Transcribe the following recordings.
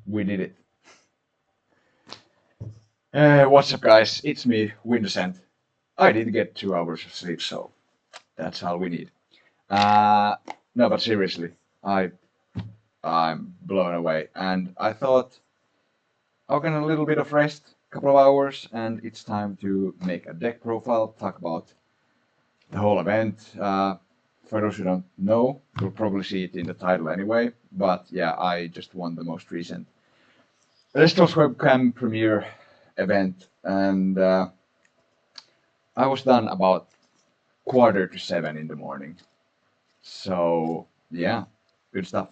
We did it. What's up, guys? It's me, Windescent. I did get 2 hours of sleep, so that's all we need. Uh, no, but seriously, I'm blown away, and I thought I'll get a little bit of rest, couple of hours, and it's time to make a deck profile, talk about the whole event. For those who don't know, you'll probably see it in the title anyway. But yeah, I just won the most recent Elestrals Webcam Premiere event, and I was done about 6:45 in the morning. So yeah, good stuff.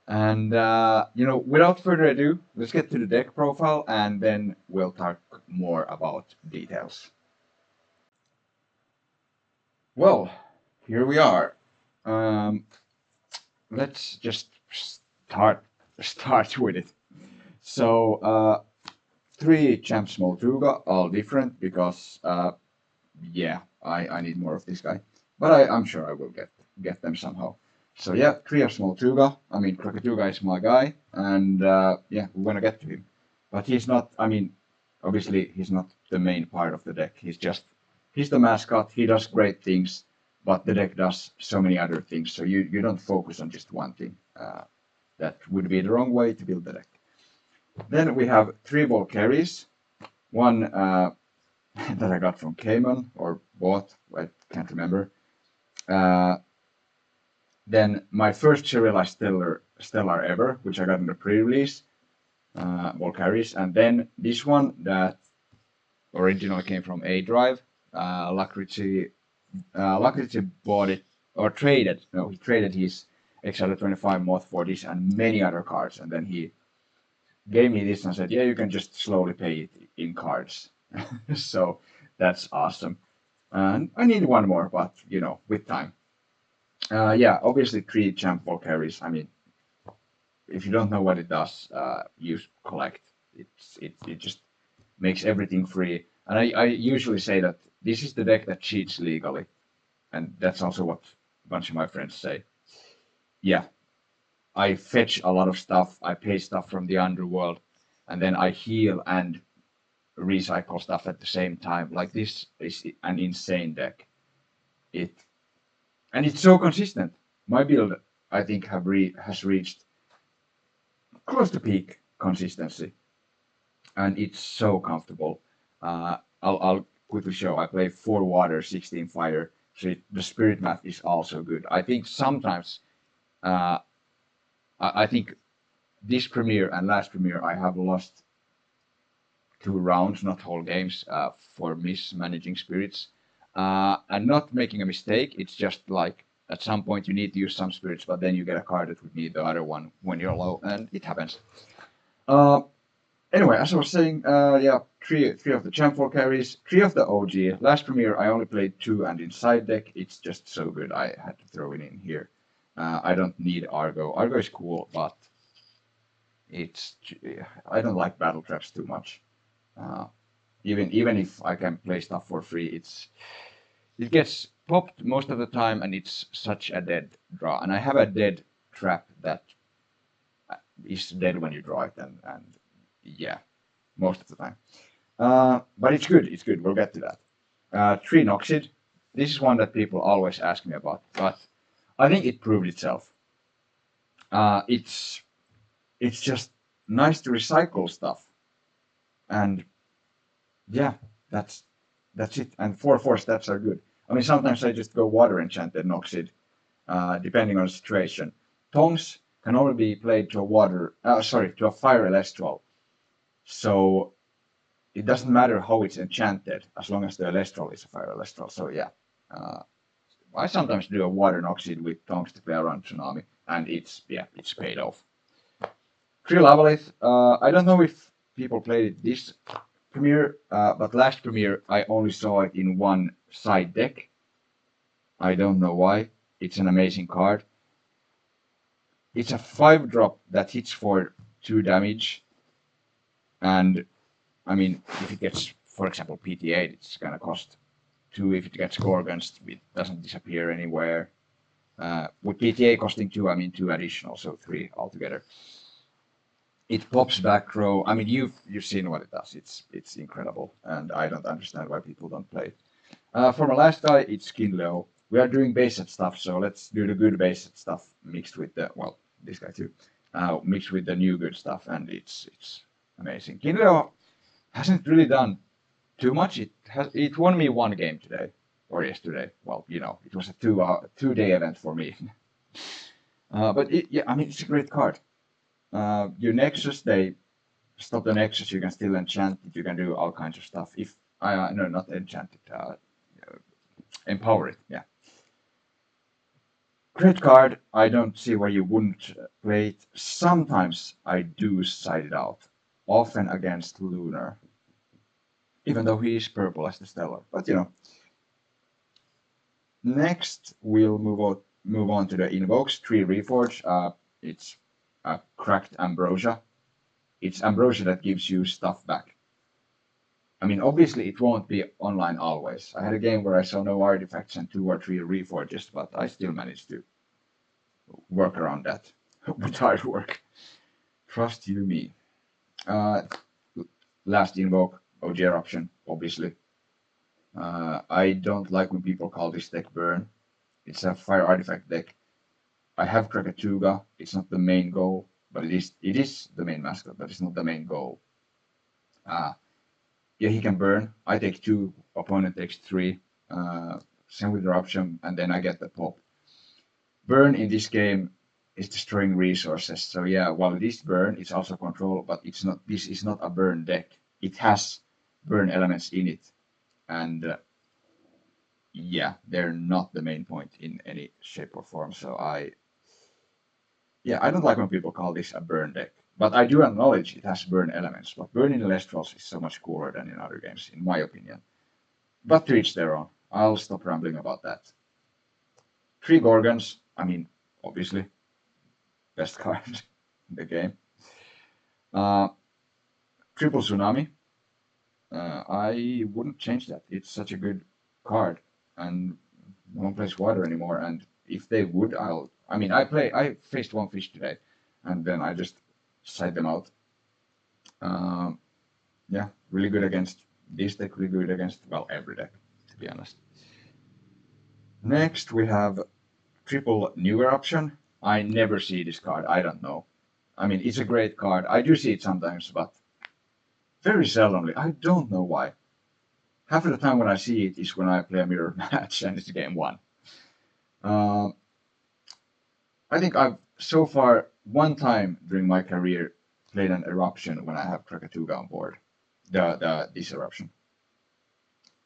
And without further ado, let's get to the deck profile, and then we'll talk more about details. Well, here we are. Um, let's just start with it. So, 3 champs Moltuga, all different because yeah, I need more of this guy, but I'm sure I will get them somehow. So yeah, 3 of Smoltuga. I mean, Krakatuga is my guy, and yeah, we're gonna get to him. But he's not. I mean, obviously he's not the main part of the deck. He's the mascot. He does great things, but the deck does so many other things. So you don't focus on just one thing. That would be the wrong way to build the deck. Then we have 3 ball carries. One that I got from Cayman or bought, I can't remember. Then my first serialized stellar ever, which I got in the pre-release, ball carries, and then this one that originally came from A Drive. Lakritsi bought it or traded. No, he traded his XL25 moth for this and many other cards, and then he gave me this and said, "Yeah, you can just slowly pay it in cards." So that's awesome. And I need one more, but with time. Yeah, obviously 3 champ ball carries. I mean, if you don't know what it does, you collect. It just makes everything free. And I usually say that this is the deck that cheats legally, and that's also what a bunch of my friends say. Yeah, I fetch a lot of stuff. I pay stuff from the underworld, and then I heal and recycle stuff at the same time. Like, this is an insane deck. It and it's so consistent. My build, I think, has reached close to peak consistency, and it's so comfortable. I'll quickly show. I play 4 water, 16 fire, so the spirit math is also good. I think sometimes, uh, I think this premiere and last premiere, I have lost 2 rounds, not whole games, for mismanaging spirits. And not making a mistake, it's just like at some point you need to use some spirits, but then you get a card that would need the other one when you're low, and it happens. Uh, anyway, as I was saying, yeah, three of the champ carries, 3 of the OG. Last premiere I only played 2, and in side deck it's just so good I had to throw it in here. I don't need Argo. Argo is cool, but it's I don't like battle traps too much. Uh, even if I can play stuff for free, it gets popped most of the time, and it's such a dead draw. And I have a dead trap that is dead when you draw it, and yeah, most of the time. But it's good. It's good. We'll get to that. 3 Noxid. This is one that people always ask me about, but I think it proved itself. It's just nice to recycle stuff, and yeah, that's it. And 4/4 stats are good. I mean, sometimes I just go water enchanted Noxid, depending on the situation. Tongs can only be played to to a fire Elestral. So it doesn't matter how it's enchanted, as long as the Elestral is a fire Elestral. So yeah, uh, I sometimes do a water Noxid with Tongs to play around Tsunami, and it's paid off. 3 Lavalith. I don't know if people played it this premiere, but last premiere I only saw it in one side deck. I don't know why. It's an amazing card. It's a 5-drop that hits for 2 damage, and I mean, if it gets, for example, PT8, it's gonna cost 2. If it gets Gorgons, it doesn't disappear anywhere. With PTA costing 2, I mean 2 additional, so 3 altogether. It pops back row. I mean, you've seen what it does. It's incredible, and I don't understand why people don't play it. For my last guy, it's skin low. We are doing base set stuff, so let's do the good base set stuff mixed with the, well, this guy too, mixed with the new good stuff, and it's amazing. Kinleo hasn't really done too much. It won me one game today or yesterday. Well, you know, it was a 2-day event for me. But yeah, I mean, it's a great card. Your Nexus, they stop the Nexus. You can still enchant it. You can do all kinds of stuff. If no, not enchant it. Empower it. Yeah. Great card. I don't see why you wouldn't play it. Sometimes I do side it out. Often against Lunar. Even though he is purple as the Stellar. But you know. Next, we'll move on to the Invokes. 3 Reforge. It's a cracked Ambrosia. It's Ambrosia that gives you stuff back. I mean, obviously it won't be online always. I had a game where I saw no artifacts and 2 or 3 Reforges, but I still managed to work around that with hard work. Trust you me. Last Invoke, OG Eruption, obviously. I don't like when people call this deck Burn. It's a fire artifact deck. I have Krakatuga. It's not the main goal, but it is the main mascot, but it's not the main goal. Yeah, he can burn. I take 2, opponent takes 3. Same with Eruption, and then I get the pop. Burn in this game is destroying resources. So yeah, while it is burn, it's also control, but it's not. This is not a burn deck. It has burn elements in it, and yeah, they're not the main point in any shape or form. So I don't like when people call this a burn deck. But I do acknowledge it has burn elements. But burn in Elestrals is so much cooler than in other games, in my opinion. But to each their own. I'll stop rambling about that. 3 Gorgons. I mean, obviously, best card in the game. Triple Tsunami. I wouldn't change that. It's such a good card, and no one plays water anymore. And if they would, I faced 1 fish today, and then I just side them out. Yeah, really good against this deck, really good against, well, every deck, to be honest. Next, we have Triple New Eruption. I never see this card. I don't know. I mean, it's a great card. I do see it sometimes, but very seldomly. I don't know why. Half of the time when I see it is when I play a mirror match and it's game 1. I think I've so far 1 time during my career played an Eruption when I have Krakatuga on board. This Eruption.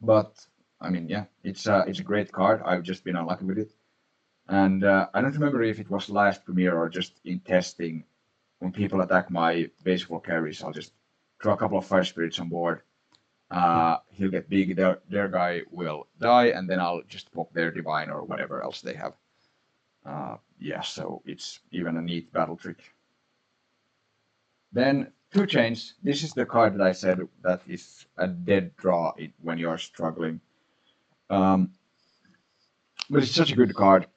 But I mean, yeah, it's a great card. I've just been unlucky with it. And I don't remember if it was last premiere or just in testing. When people attack my baseball carries, I'll just draw a couple of Fire Spirits on board. He'll get big, their guy will die, and then I'll just pop their Divine or whatever else they have. Yeah, so it's even a neat battle trick. Then 2 Chains. This is the card that I said that is a dead draw when you're struggling. But it's such a good card.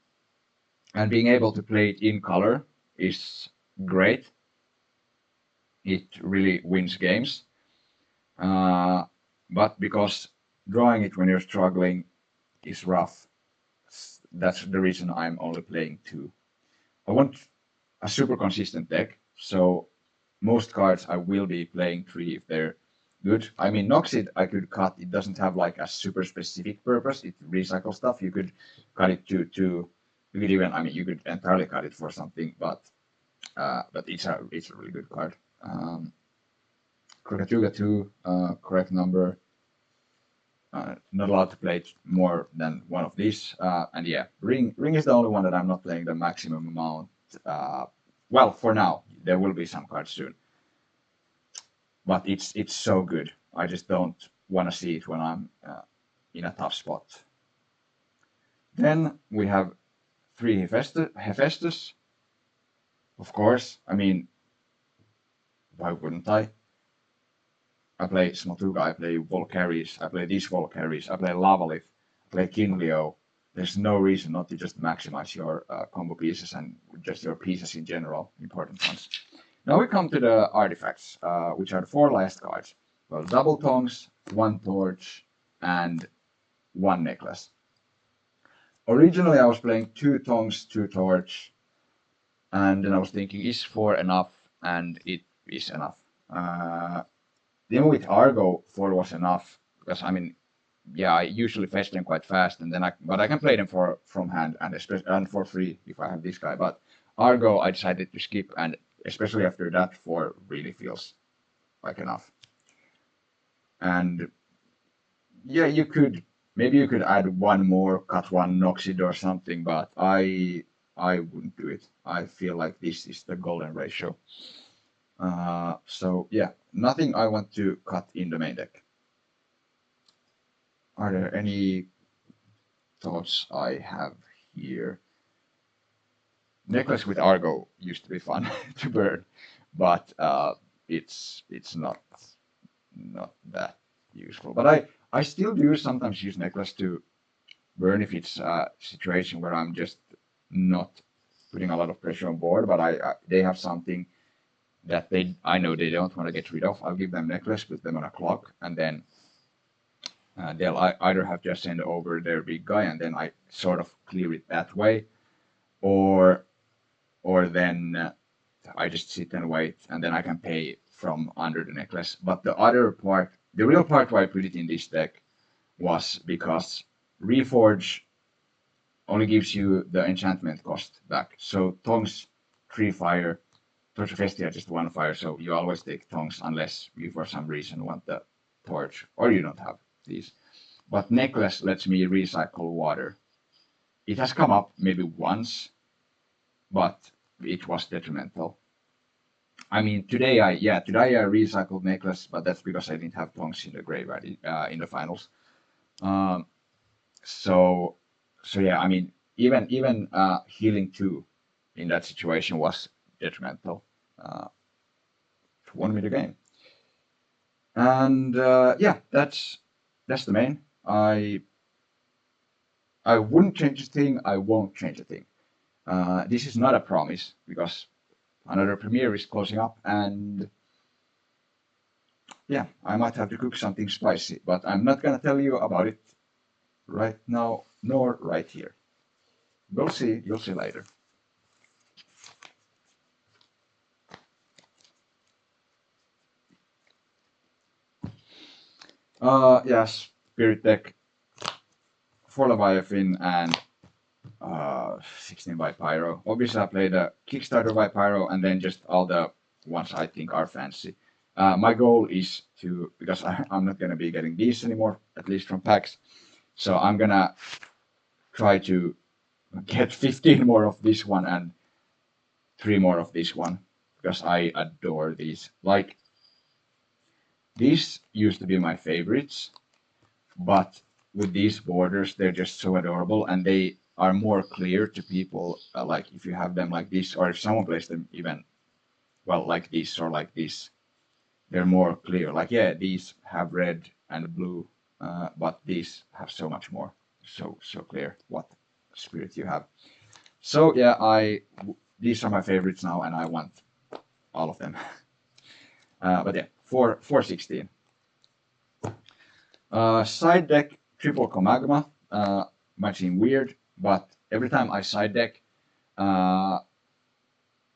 And being able to play it in color is great. It really wins games. But because drawing it when you're struggling is rough, that's the reason I'm only playing 2. I want a super consistent deck, so most cards I will be playing 3 if they're good. I mean, Noxid I could cut. It doesn't have like a super specific purpose. It recycles stuff. You could cut it to you could even, I mean, you could entirely cut it for something, but it's a really good card. Krakatuga 2, correct number. Not allowed to play more than 1 of these. And yeah, Ring is the only one that I'm not playing the maximum amount. Well, for now, there will be some cards soon. But it's so good. I just don't want to see it when I'm in a tough spot. Then we have 3 Hephaestus. Of course, I mean, why wouldn't I? I play Smotuga, I play Volcaris, I play these Volcaris, I play Lavalith, I play Kingleo. There's no reason not to just maximize your combo pieces and just your pieces in general, important ones. Now we come to the artifacts, which are the 4 last cards. Well, double tongs, 1 torch, and 1 necklace. Originally I was playing 2 tongs, 2 torch, and then I was thinking, is 4 enough? And it is enough. Then with Argo, 4 was enough, because I mean, yeah, I usually fetch them quite fast, and then but I can play them from hand and for free if I have this guy. But Argo, I decided to skip, and especially after that, 4 really feels like enough. And yeah, maybe you could add 1 more, cut 1 Noxid or something, but I wouldn't do it. I feel like this is the golden ratio. So yeah, nothing I want to cut in the main deck. Are there any thoughts I have here? Necklace with Argo used to be fun to burn, but it's not that useful. But I still do sometimes use necklace to burn if it's a situation where I'm just not putting a lot of pressure on board, but they have something that I know they don't want to get rid of. I'll give them necklace, put them on a clock, and then they'll either have to send over their big guy, and then I sort of clear it that way, or then I just sit and wait, and then I can pay from under the necklace. But the other part, the real part why I put it in this deck was because Reforge only gives you the enchantment cost back. So Tongs 3 fire, Torch of Hestia just 1 fire, so you always take Tongs unless you for some reason want the Torch, or you don't have these. But Necklace lets me recycle water. It has come up maybe once, but it was detrimental. I mean, today I recycled Necklace, but that's because I didn't have Tongs in the graveyard in the finals. So yeah, I mean, even healing 2 in that situation was detrimental. It won me the game. And yeah, that's the main. I wouldn't change a thing. I won't change a thing. This is not a promise because another premiere is closing up, and yeah, I might have to cook something spicy, but I'm not gonna tell you about it right now nor right here. You'll see later. Yeah, Spirit deck, 4 Leviathan and 16 by Pyro. Obviously, I played a Kickstarter by Pyro, and then just all the ones I think are fancy. My goal is to, because I'm not gonna be getting these anymore, at least from packs, so I'm gonna try to get 15 more of this one and 3 more of this one, because I adore these. Like, these used to be my favorites, but with these borders, they're just so adorable, and they are more clear to people. Like if you have them like this, or if someone plays them even, well, like this or like this, they're more clear. Like, yeah, these have red and blue, but these have so much more. So clear what spirit you have. So yeah, these are my favorites now, and I want all of them. But yeah, 416. Side deck triple Komagma. Might seem weird, but every time I side deck,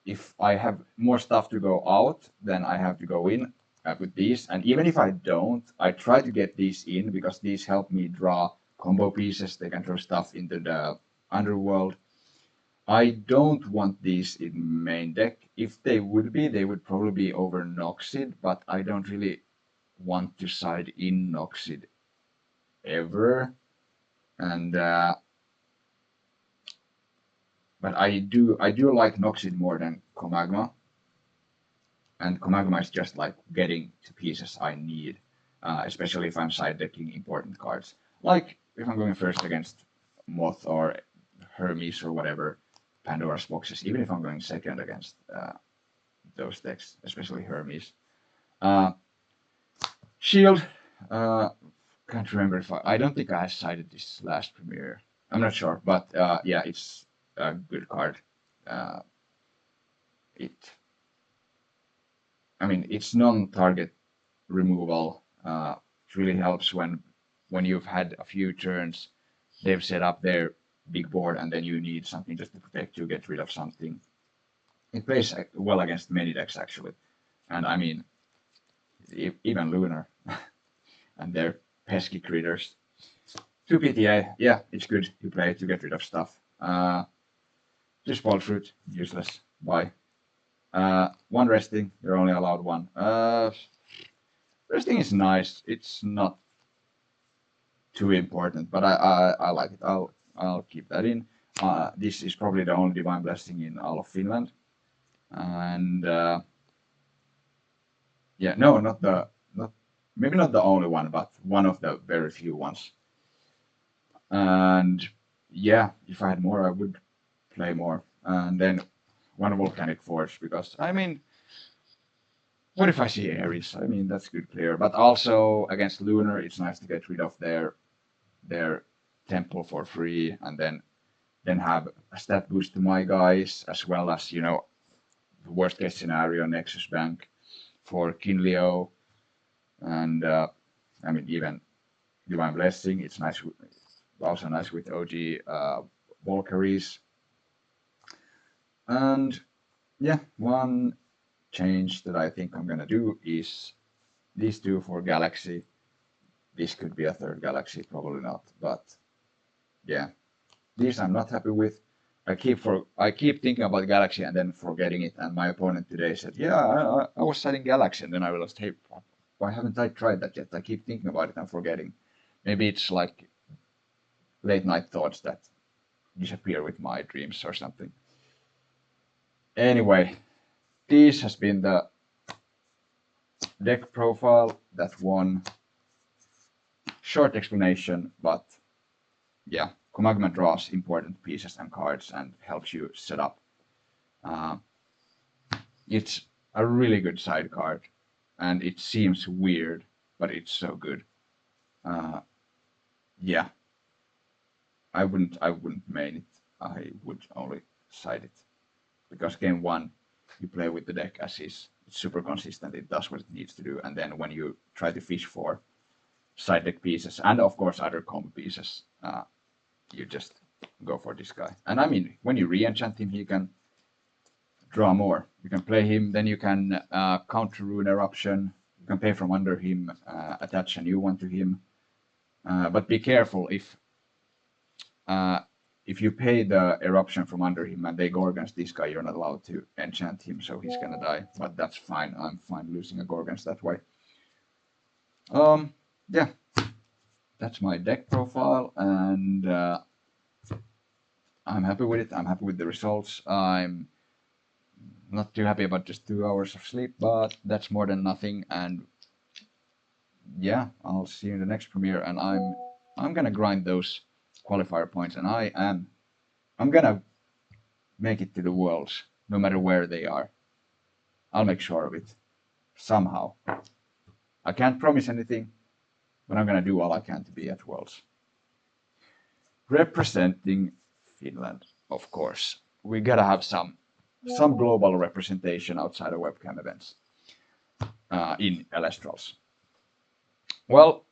if I have more stuff to go out, then I have to go in with these. And even if I don't, I try to get these in because these help me draw combo pieces. They can throw stuff into the underworld. I don't want these in main deck. If they would probably be over Noxid, but I don't really want to side in Noxid ever. And but I do like Noxid more than Komagma. And Komagma is just like getting to pieces I need, especially if I'm side decking important cards. Like if I'm going first against Moth or Hermes or whatever, Pandora's boxes, even if I'm going second against those decks, especially Hermes. Shield, can't remember if I don't think I sided this last premiere. I'm not sure, but yeah, it's a good card. It I mean, it's non-target removal. It really helps when you've had a few turns, they've set up their big board, and then you need something just to protect you, get rid of something. It plays well against many decks actually, and I mean, even Lunar and their pesky critters. 2 PTA, yeah, it's good. You play it to get rid of stuff. Just ball fruit, useless. Bye. One resting, you're only allowed one. Resting is nice. It's not too important, but I like it. I'll keep that in. This is probably the only Divine Blessing in all of Finland, and yeah, no, not maybe not the only one, but one of the very few ones. And yeah, if I had more, I would play more. And then one Volcanic Forge, because I mean, what if I see Ares? I mean, that's good clear. But also against Lunar, it's nice to get rid of their temple for free, and then have a stat boost to my guys, as well as, you know, the worst case scenario, Nexus Bank for Kinleo, and I mean, even Divine Blessing, it's nice, also nice with OG Valkyries. And yeah, one change that I think I'm gonna do is these two for Galaxy. This could be a third Galaxy, probably not, but yeah, these I'm not happy with. I keep thinking about Galaxy and then forgetting it. And my opponent today said, "Yeah, I was setting Galaxy," and then I realized, "Hey, why haven't I tried that yet? I keep thinking about it and forgetting." Maybe it's like late night thoughts that disappear with my dreams or something. Anyway, this has been the deck profile. That one short explanation, but yeah, Komagma draws important pieces and cards and helps you set up. It's a really good side card, and it seems weird, but it's so good. Yeah, I wouldn't main it. I would only side it, because game one you play with the deck as is. It's super consistent. It does what it needs to do, and then when you try to fish for side deck pieces and of course other combo pieces, you just go for this guy. And I mean, when you re-enchant him, he can draw more. You can play him, then you can counter Rune Eruption. You can pay from under him, attach a new one to him. But be careful if you pay the Eruption from under him and they go against this guy, you're not allowed to enchant him, so he's gonna die. But that's fine. I'm fine losing a Gorgons that way. Yeah, that's my deck profile, and I'm happy with it. I'm happy with the results. I'm not too happy about just 2 hours of sleep, but that's more than nothing. And yeah, I'll see you in the next premiere, and I'm gonna grind those qualifier points, and I'm gonna make it to the worlds, no matter where they are. I'll make sure of it somehow. I can't promise anything, but I'm gonna do all I can to be at worlds. Representing Finland, of course. We gotta have some global representation outside of webcam events in Elestrals. Well,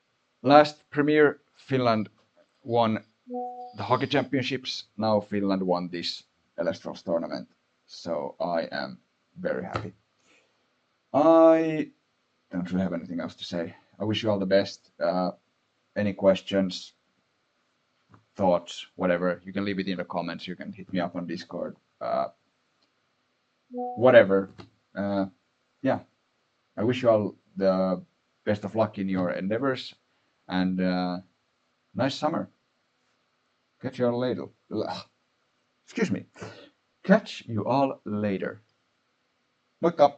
last premiere, Finland won the hockey championships. Now Finland won this Elestrals tournament, so I am very happy. I don't really have anything else to say. I wish you all the best. Any questions, thoughts, whatever, you can leave it in the comments. You can hit me up on Discord. Whatever. Yeah, I wish you all the best of luck in your endeavors, and nice summer. Catch you all later. Excuse me. Catch you all later. Moikka!